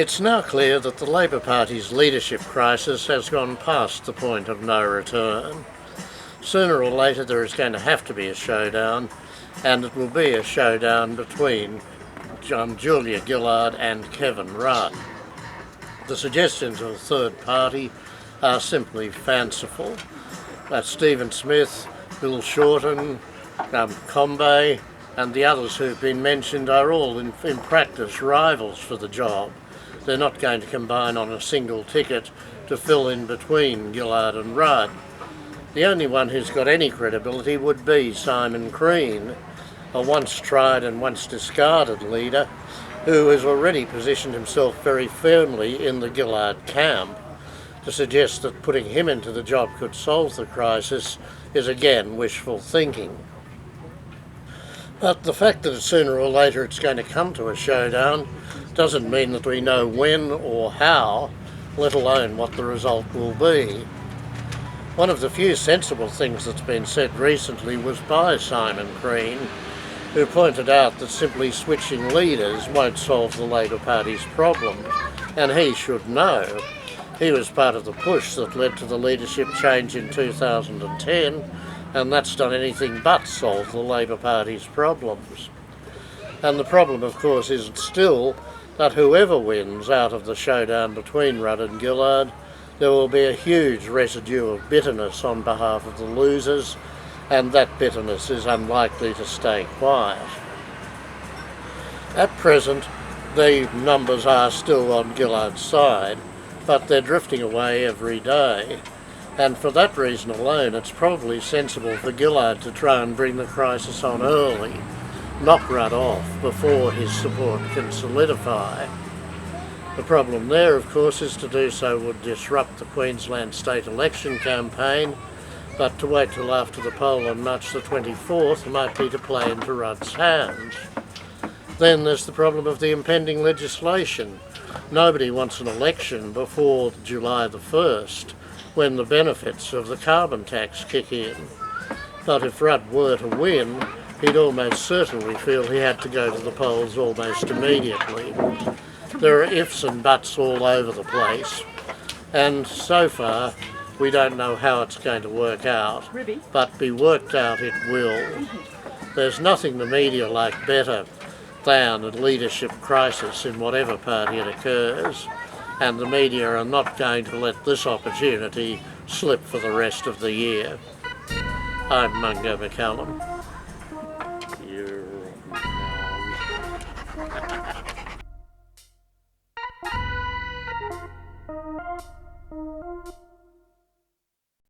It's now clear that the Labor Party's leadership crisis has gone past the point of no return. Sooner or later there is going to have to be a showdown, and it will be a showdown between Julia Gillard and Kevin Rudd. The suggestions of a third party are simply fanciful. Stephen Smith, Bill Shorten, Combay and the others who've been mentioned are all in practice rivals for the job. They're not going to combine on a single ticket to fill in between Gillard and Rudd. The only one who's got any credibility would be Simon Crean, a once tried and once discarded leader who has already positioned himself very firmly in the Gillard camp. To suggest that putting him into the job could solve the crisis is again wishful thinking. But the fact that sooner or later it's going to come to a showdown doesn't mean that we know when or how, let alone what the result will be. One of the few sensible things that's been said recently was by Simon Crean, who pointed out that simply switching leaders won't solve the Labor Party's problems, and he should know. He was part of the push that led to the leadership change in 2010, and that's done anything but solve the Labor Party's problems. And the problem, of course, is still that whoever wins out of the showdown between Rudd and Gillard, there will be a huge residue of bitterness on behalf of the losers, and that bitterness is unlikely to stay quiet. At present, the numbers are still on Gillard's side, but they're drifting away every day. And for that reason alone, it's probably sensible for Gillard to try and bring the crisis on early, knock Rudd off before his support can solidify. The problem there, of course, is to do so would disrupt the Queensland state election campaign, but to wait till after the poll on March the 24th might be to play into Rudd's hands. Then there's the problem of the impending legislation. Nobody wants an election before July the 1st, when the benefits of the carbon tax kick in. But if Rudd were to win, he'd almost certainly feel he had to go to the polls almost immediately. There are ifs and buts all over the place, and so far we don't know how it's going to work out, but be worked out it will. There's nothing the media like better than a leadership crisis in whatever party it occurs, and the media are not going to let this opportunity slip for the rest of the year. I'm Mungo MacCallum. You're